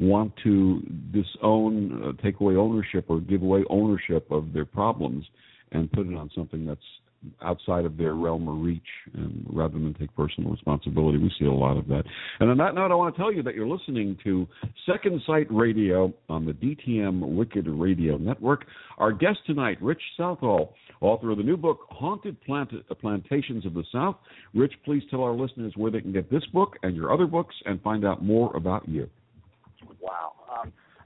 want to disown, take away ownership or give away ownership of their problems and put it on something that's outside of their realm or reach, and rather than take personal responsibility. We see a lot of that. And on that note, I want to tell you that you're listening to Second Sight Radio on the D.T.M. Wicked Radio Network. Our guest tonight, Rich Southall, author of the new book, Haunted Plantations of the South. Rich, please tell our listeners where they can get this book and your other books and find out more about you. Wow.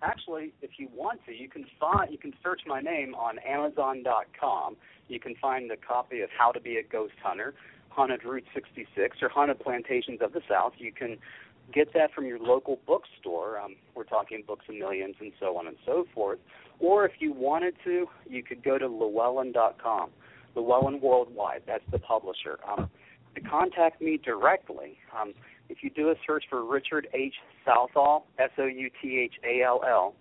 Actually, if you want to, you can search my name on Amazon.com. You can find a copy of How to Be a Ghost Hunter, Haunted Route 66, or Haunted Plantations of the South. You can get that from your local bookstore. We're talking Books a Millions and so on and so forth. Or if you wanted to, you could go to Llewellyn.com, Llewellyn Worldwide. That's the publisher. To contact me directly, if you do a search for Richard H. Southall, Southall,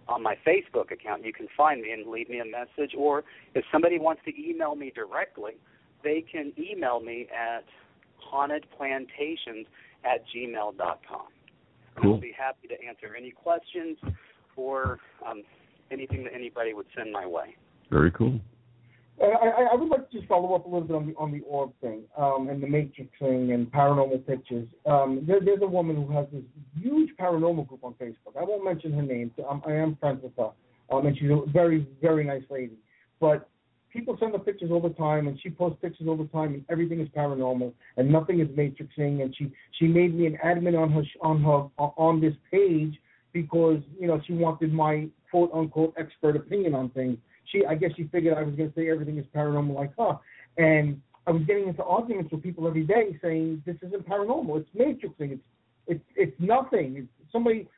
on my Facebook account, you can find me and leave me a message. Or if somebody wants to email me directly, they can email me at hauntedplantations@gmail.com. Cool. I'll be happy to answer any questions or anything that anybody would send my way. Very cool. I would like to just follow up a little bit on the orb thing and the matrix thing and paranormal pictures. There's a woman who has this huge paranormal group on Facebook. I won't mention her name. I am friends with her, and she's a very, very nice lady. But people send her pictures all the time, and she posts pictures all the time, and everything is paranormal, and nothing is matrixing. And she made me an admin on this page because she wanted my quote unquote expert opinion on things. I guess she figured I was going to say everything is paranormal like her. And I was getting into arguments with people every day saying, this isn't paranormal. It's matrixing. It's nothing. It's somebody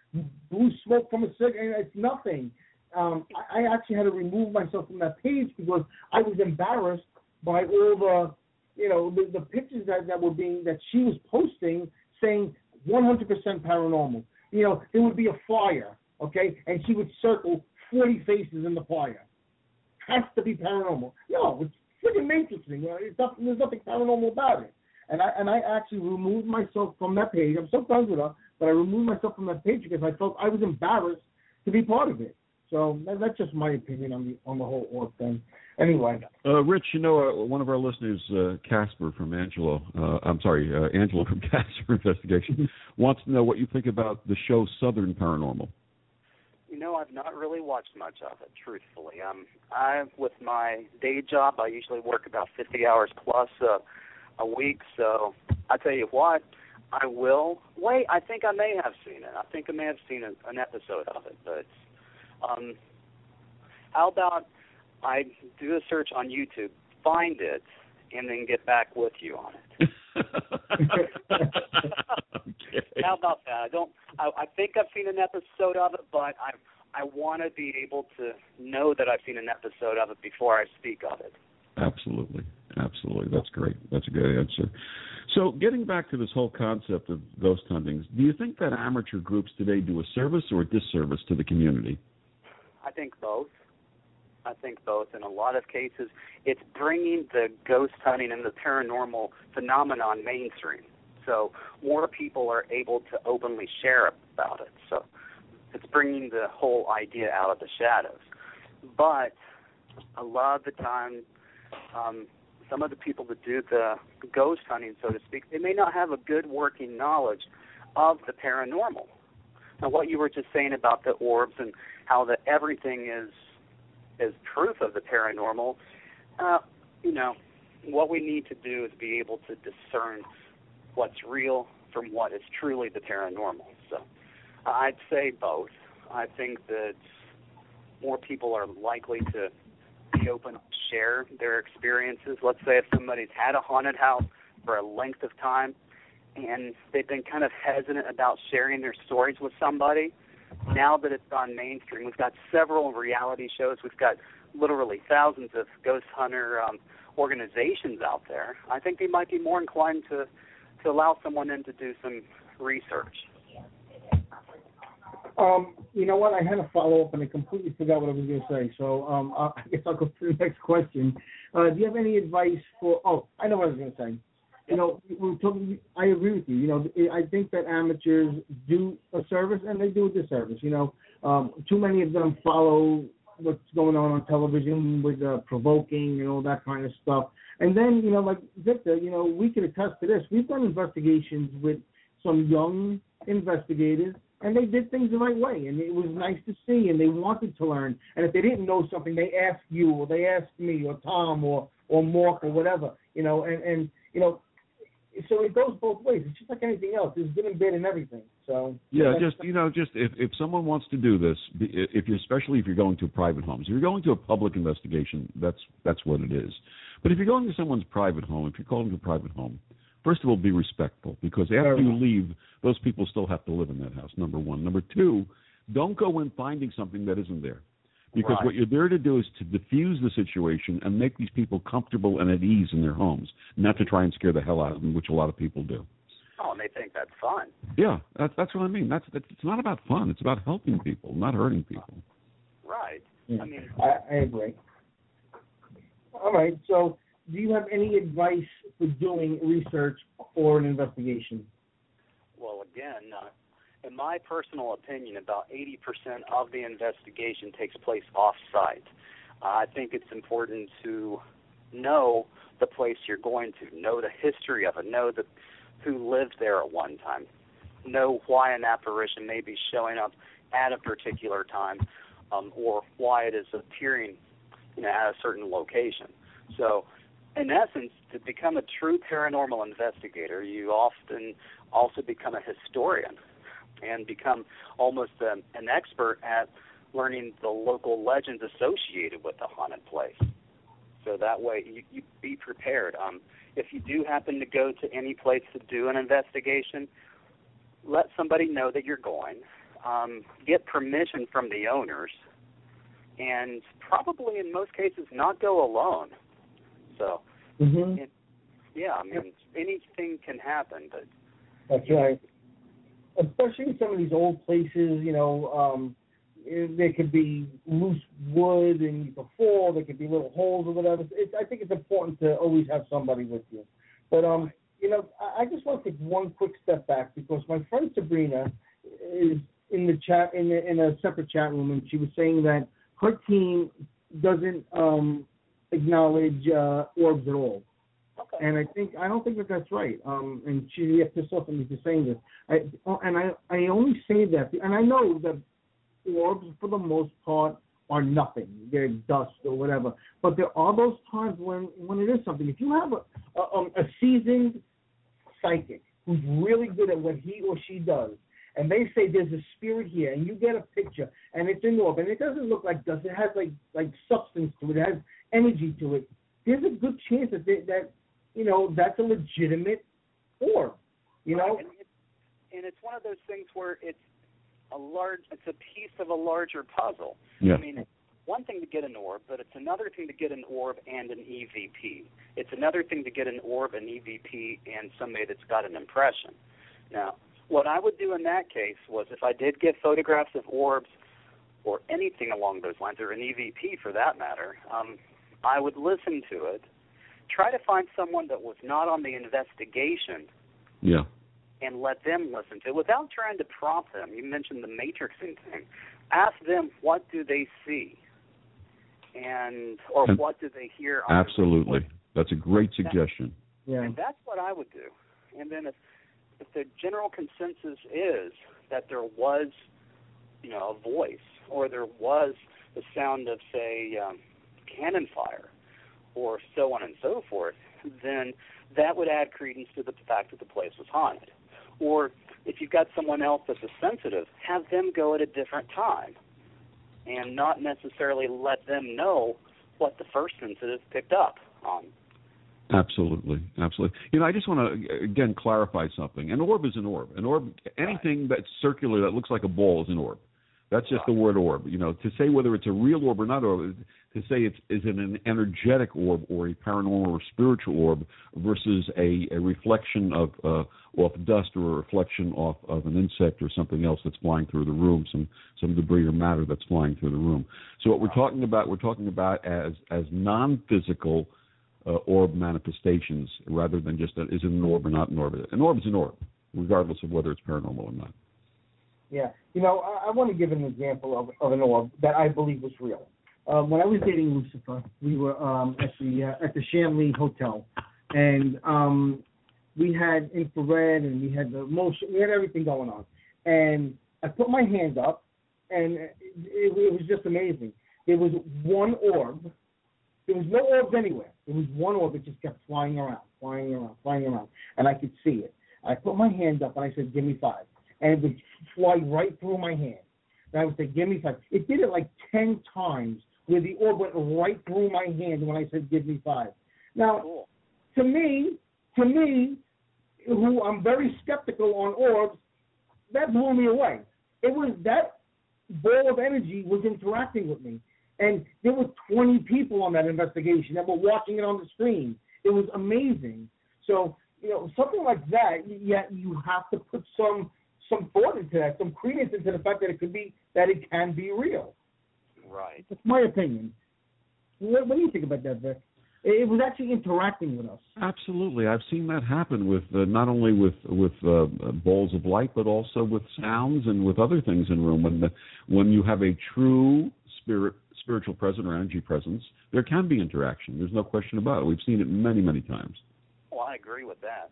blew smoke from a cigarette. It's nothing. I actually had to remove myself from that page because I was embarrassed by all the pictures that she was posting saying 100% paranormal. There would be a flyer, okay, and she would circle 40 faces in the flyer. Has to be paranormal. No, it's freaking matrixing. There's nothing paranormal about it. And I actually removed myself from that page. I'm so friends with her, but I removed myself from that page because I felt I was embarrassed to be part of it. So that's just my opinion on the whole orb thing. Anyway. Rich, one of our listeners, Angela from Casper Investigation, wants to know what you think about the show Southern Paranormal. I've not really watched much of it, truthfully. With my day job, I usually work about 50 hours plus a week, so I tell you what, I will. Wait, I think I may have seen it. I think I may have seen an episode of it, but how about I do a search on YouTube, find it, and then get back with you on it. Okay. How about that? I think I've seen an episode of it, but I want to be able to know that I've seen an episode of it before I speak of it. Absolutely. That's great. That's a good answer. So getting back to this whole concept of ghost huntings, do you think that amateur groups today do a service or a disservice to the community? I think both. In a lot of cases, it's bringing the ghost hunting and the paranormal phenomenon mainstream. So more people are able to openly share about it. So it's bringing the whole idea out of the shadows. But a lot of the time, some of the people that do the ghost hunting, so to speak, they may not have a good working knowledge of the paranormal. Now, what you were just saying about the orbs and how that everything is proof of the paranormal, what we need to do is be able to discern what's real from what is truly the paranormal. So I'd say both. I think that more people are likely to be open to share their experiences. Let's say if somebody's had a haunted house for a length of time and they've been kind of hesitant about sharing their stories with somebody, now that it's gone mainstream, we've got several reality shows, we've got literally thousands of ghost hunter organizations out there. I think they might be more inclined to allow someone in to do some research. You know what? I had a follow-up, and I completely forgot what I was going to say. So I guess I'll go to the next question. Do you have any advice for – I know what I was going to say. I agree with you. I think that amateurs do a service and they do a disservice. Too many of them follow what's going on television with provoking and all that kind of stuff. And then, like Victor, we can attest to this. We've done investigations with some young investigators, and they did things the right way, and it was nice to see, and they wanted to learn. And if they didn't know something, they asked you, or they asked me, or Tom, or Mark, or whatever, so it goes both ways. It's just like anything else. There's good and bad in everything. So yeah, just if someone wants to do this, especially if you're going to private homes, if you're going to a public investigation, that's what it is. But if you're going to someone's private home, if you're calling to a private home, first of all, be respectful, because after you leave, those people still have to live in that house, number one. Number two, don't go in finding something that isn't there. Because what you're there to do is to diffuse the situation and make these people comfortable and at ease in their homes, not to try and scare the hell out of them, which a lot of people do. Oh, and they think that's fun. Yeah, that's what I mean. It's not about fun. It's about helping people, not hurting people. Right. Yeah. I agree. All right, so do you have any advice for doing research or an investigation? Well, again, in my personal opinion, about 80% of the investigation takes place off-site. I think it's important to know the place you're going to, know the history of it, know who lived there at one time, know why an apparition may be showing up at a particular time, or why it is appearing at a certain location. So, in essence, to become a true paranormal investigator, you often also become a historian and become almost an expert at learning the local legends associated with the haunted place. So that way you be prepared. If you do happen to go to any place to do an investigation, let somebody know that you're going. Get permission from the owners, and probably in most cases not go alone. So, anything can happen. But that's right. Especially in some of these old places, there could be loose wood and you can fall. There could be little holes or whatever. I think it's important to always have somebody with you. But, I just want to take one quick step back, because my friend Sabrina is in the chat, in a separate chat room, and she was saying that her team doesn't acknowledge orbs at all. Okay. And I don't think that's right. And she got pissed off at me for saying this. I only say that, and I know that orbs for the most part are nothing. They're dust or whatever. But there are those times when it is something. If you have a seasoned psychic who's really good at what he or she does, and they say there's a spirit here, and you get a picture, and it's an orb, and it doesn't look like dust. It has like substance to it. It has energy to it. There's a good chance that that's a legitimate orb. Right. And it's one of those things where it's a piece of a larger puzzle. Yeah. I mean, one thing to get an orb, but it's another thing to get an orb and an EVP. It's another thing to get an orb, an EVP, and somebody that's got an impression. Now, what I would do in that case was, if I did get photographs of orbs or anything along those lines, or an EVP for that matter, I would listen to it, try to find someone that was not on the investigation, and let them listen to it without trying to prompt them. You mentioned the matrixing thing. Ask them, what do they see, or what do they hear? Absolutely. That's a great suggestion. And that's what I would do. And then if the general consensus is that there was, a voice, or there was the sound of, say, cannon fire, or so on and so forth, then that would add credence to the fact that the place was haunted. Or if you've got someone else that's a sensitive, have them go at a different time, and not necessarily let them know what the first sensitive picked up on. Absolutely. I just want to, again, clarify something. An orb is an orb. An orb, anything that's circular that looks like a ball is an orb. That's just the word orb. To say whether it's a real orb or not orb, to say is it an energetic orb or a paranormal or spiritual orb versus a reflection of off dust, or a reflection off of an insect or something else that's flying through the room, some debris or matter that's flying through the room. So what we're talking about as non-physical orb manifestations rather than just is it an orb or not an orb. An orb is an orb, regardless of whether it's paranormal or not. Yeah. I want to give an example of an orb that I believe was real. When I was dating Lucifer, we were at the Shanley Hotel, and we had infrared and we had the motion, we had everything going on. And I put my hand up, and it was just amazing. There was one orb. There was no orbs anywhere. There was one orb that just kept flying around, and I could see it. I put my hand up, and I said, "Give me 5." And it would fly right through my hand. And I would say, "Give me 5." It did it like 10 times, where the orb went right through my hand when I said, "Give me 5." Now, to me, who I'm very skeptical on orbs, that blew me away. It was that ball of energy was interacting with me. And there were 20 people on that investigation that were watching it on the screen. It was amazing. So, something like that, yet you have to put some thought into that, some credence into the fact that it can be real. Right. That's my opinion. What do you think about that, Vic? It was actually interacting with us. Absolutely. I've seen that happen with not only with balls of light, but also with sounds and with other things in room. When you have a true spiritual presence or energy presence, there can be interaction. There's no question about it. We've seen it many, many times. Well, I agree with that.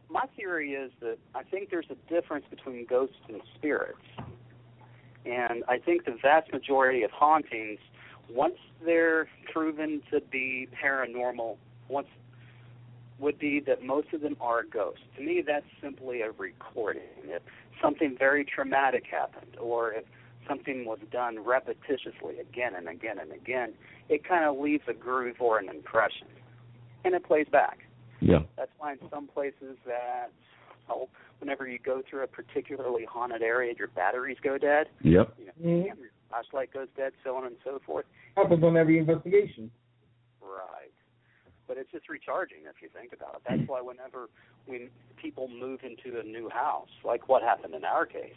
My theory is that I think there's a difference between ghosts and spirits. And I think the vast majority of hauntings, once they're proven to be paranormal, would be that most of them are ghosts. To me, that's simply a recording. If something very traumatic happened, or if something was done repetitiously again and again and again, it kind of leaves a groove or an impression, and it plays back. Yeah. That's why in some places that, whenever you go through a particularly haunted area, your batteries go dead. Yep. Your flashlight goes dead, so on and so forth. Happens on every investigation. Right. But it's just recharging if you think about it. That's why when people move into a new house, like what happened in our case,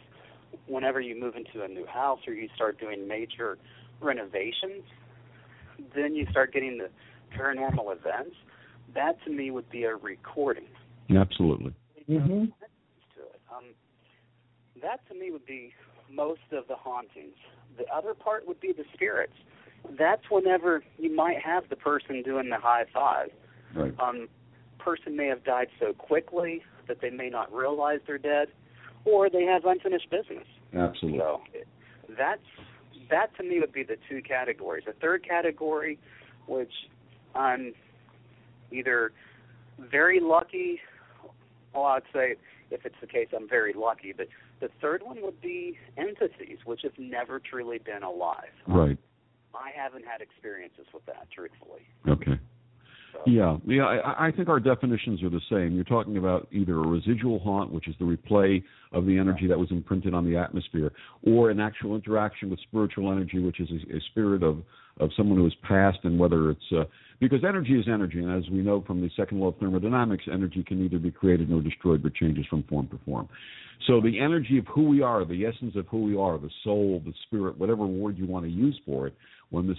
whenever you move into a new house or you start doing major renovations, then you start getting the paranormal events. That, to me, would be a recording. Absolutely. Mm-hmm. That, to me, would be most of the hauntings. The other part would be the spirits. That's whenever you might have the person doing the high five. Right. Person may have died so quickly that they may not realize they're dead, or they have unfinished business. Absolutely. So that to me would be the two categories. The third category, which I'm either very lucky, well, I'd say if it's the case, I'm very lucky, but the third one would be entities, which have never truly been alive. Right. I haven't had experiences with that, truthfully. Okay. So. Yeah. I think our definitions are the same. You're talking about either a residual haunt, which is the replay of the energy that was imprinted on the atmosphere, or an actual interaction with spiritual energy, which is a spirit of someone who has passed, and whether it's because energy is energy, and as we know from the second law of thermodynamics, energy can neither be created nor destroyed, but changes from form to form. So the energy of who we are, the essence of who we are, the soul, the spirit, whatever word you want to use for it, when this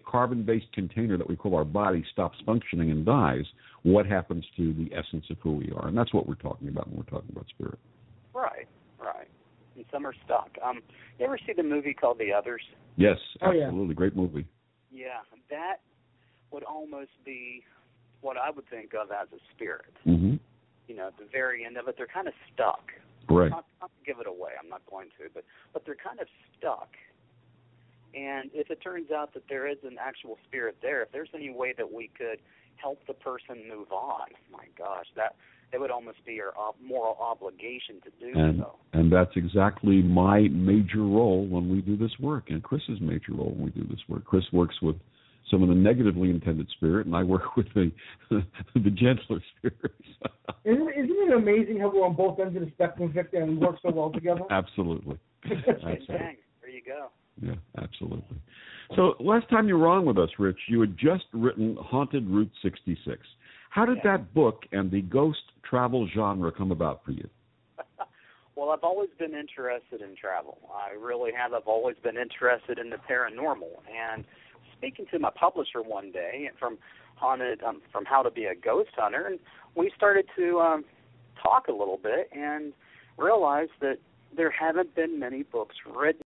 carbon-based container that we call our body stops functioning and dies, what happens to the essence of who we are? And that's what we're talking about when we're talking about spirit. Right. And some are stuck. You ever see the movie called The Others? Yes, absolutely. Oh, yeah. Great movie. Yeah, that would almost be what I would think of as a spirit. Mm-hmm. At the very end of it, they're kind of stuck. Right. Not to give it away, I'm not going to, but they're kind of stuck. And if it turns out that there is an actual spirit there, if there's any way that we could help the person move on, my gosh, that it would almost be our moral obligation to do so. And that's exactly my major role when we do this work, and Chris's major role when we do this work. Chris works with some of the negatively intended spirit, and I work with the gentler spirits. Isn't it amazing how we're on both ends of the spectrum, Victor, and we work so well together? Absolutely. Dang, there you go. Yeah, absolutely. So last time you were on with us, Rich, you had just written Haunted Route 66. How did that book and the ghost travel genre come about for you? Well, I've always been interested in travel. I really have. I've always been interested in the paranormal. And speaking to my publisher one day, from haunted, from How to Be a Ghost Hunter, and we started to talk a little bit and realized that there haven't been many books written